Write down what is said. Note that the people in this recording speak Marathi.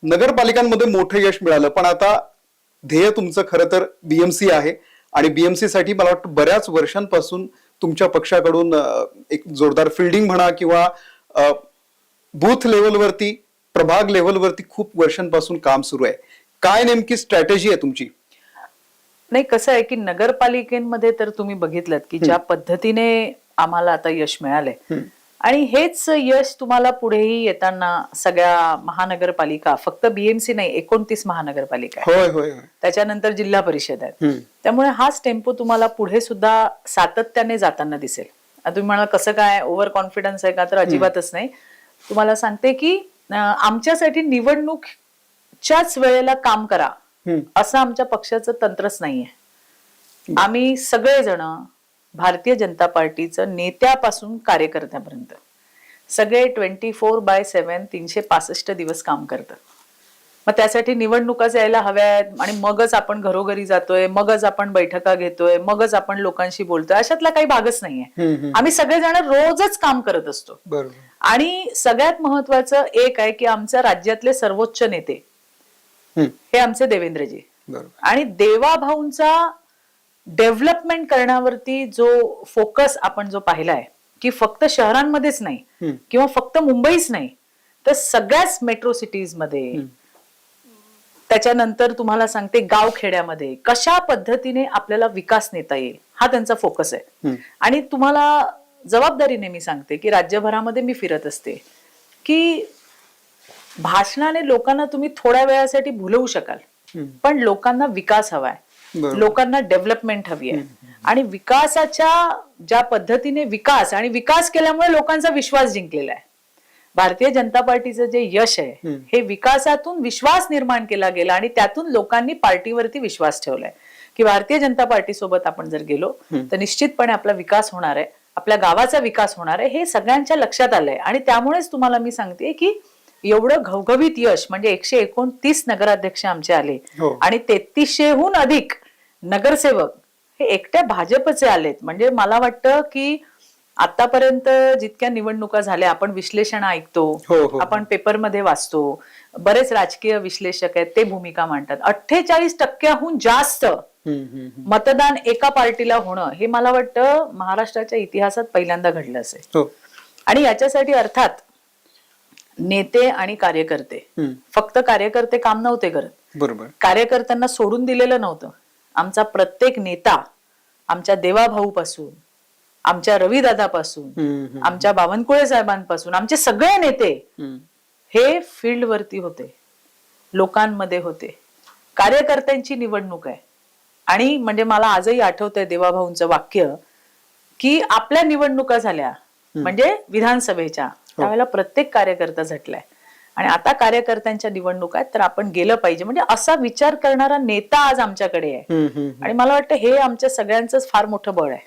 नगरपालिकांमध्ये मोठं यश मिळालं, पण आता ध्येय तुमचं खरं तर बीएमसी आहे आणि बीएमसी साठी मला वाटतं बऱ्याच वर्षांपासून तुमच्या पक्षाकडून एक जोरदार फिल्डिंग म्हणा किंवा बूथ लेवलवरती, प्रभाग लेवलवरती खूप वर्षांपासून काम सुरू आहे. काय नेमकी स्ट्रॅटेजी आहे तुमची? नाही, कसं आहे की नगरपालिकेमध्ये तर तुम्ही बघितलं की ज्या पद्धतीने आम्हाला आता यश मिळालंय आणि हेच यश तुम्हाला पुढेही येताना सगळ्या महानगरपालिका, फक्त बीएमसी नाही, 29 महानगरपालिका आहे. होय होय होय. त्याच्यानंतर जिल्हा परिषद आहेत. त्यामुळे हाच टेम्पो तुम्हाला पुढे सुद्धा सातत्याने जाताना दिसेल. आता तुम्ही म्हणाल कसं काय, ओव्हर कॉन्फिडन्स आहे का? तर अजिबातच नाही. तुम्हाला सांगते की आमच्यासाठी निवडणूकच्याच वेळेला काम करा असं आमच्या पक्षाचं तंत्रच नाहीये. आम्ही सगळेजण भारतीय जनता पार्टीचं नेत्यापासून कार्यकर्त्यापर्यंत सगळे 24/7 365 दिवस काम करतात. मग त्यासाठी निवडणुकाच यायला हव्यात आणि मगच आपण घरोघरी जातोय, मगच आपण बैठका घेतोय, मगच आपण लोकांशी बोलतोय, अशातला काही भागच नाहीये. आम्ही सगळेजण रोजच काम करत असतो. आणि सगळ्यात महत्वाचं एक आहे की आमच्या राज्यातले सर्वोच्च नेते हे आमचे देवेंद्रजी आणि देवाभाऊंचा डेव्हलपमेंट करण्यावरती जो फोकस आपण जो पाहिलाय की फक्त शहरांमध्येच नाही किंवा फक्त मुंबईच नाही तर सगळ्याच मेट्रो सिटीज मध्ये, त्याच्यानंतर तुम्हाला सांगते गावखेड्यामध्ये कशा पद्धतीने आपल्याला विकास नेता येईल हा त्यांचा फोकस आहे. आणि तुम्हाला जबाबदारीने मी सांगते की राज्यभरामध्ये मी फिरत असते की भाषणाने लोकांना तुम्ही थोड्या वेळासाठी भुलवू शकाल, पण लोकांना विकास हवाय, लोकांना डेव्हलपमेंट हवी आहे. आणि विकासाच्या ज्या पद्धतीने विकास केल्यामुळे लोकांचा विश्वास जिंकलेला आहे. भारतीय जनता पार्टीचं जे यश आहे हे विकासातून विश्वास निर्माण केला गेला आणि त्यातून लोकांनी पार्टीवरती विश्वास ठेवलाय की भारतीय जनता पार्टी सोबत आपण जर गेलो तर निश्चितपणे आपला विकास होणार आहे, आपल्या गावाचा विकास होणार आहे, हे सगळ्यांच्या लक्षात आलंय. आणि त्यामुळेच तुम्हाला मी सांगते की एवढं घवघवीत यश, म्हणजे 129 नगराध्यक्ष आमचे आले आणि 3300हून अधिक नगरसेवक हे एकट्या भाजपचे आलेत. म्हणजे मला वाटतं की आतापर्यंत जितक्या निवडणुका झाल्या आपण विश्लेषण ऐकतो, आपण पेपरमध्ये वाचतो, बरेच राजकीय विश्लेषक आहेत ते भूमिका मांडतात, 48% जास्त मतदान एका पार्टीला होणं हे मला वाटतं महाराष्ट्राच्या इतिहासात पहिल्यांदा घडलं असेल. आणि याच्यासाठी अर्थात नेते आणि कार्यकर्ते, फक्त कार्यकर्ते काम नव्हते करत, बरोबर, कार्यकर्त्यांना सोडून दिलेलं नव्हतं. आमचा प्रत्येक नेता, आमच्या देवाभाऊ पासून, आमच्या रविदादापासून, आमच्या बावनकुळे साहेबांपासून, आमचे सगळे नेते हे फील्ड वरती होते, लोकांमध्ये होते. कार्यकर्त्यांची निवडणूक आहे. आणि म्हणजे मला आजही आठवतंय देवाभाऊंचं वाक्य की आपल्या निवडणुका झाल्या म्हणजे विधानसभेच्या, त्यावेळेला प्रत्येक कार्यकर्ता झटलाय आणि आता कार्यकर्त्यांच्या निवडणुका आहेत तर आपण गेलं पाहिजे. म्हणजे असा विचार करणारा नेता आज आमच्याकडे आहे आणि मला वाटतं हे आमच्या सगळ्यांचंच फार मोठं बळ आहे.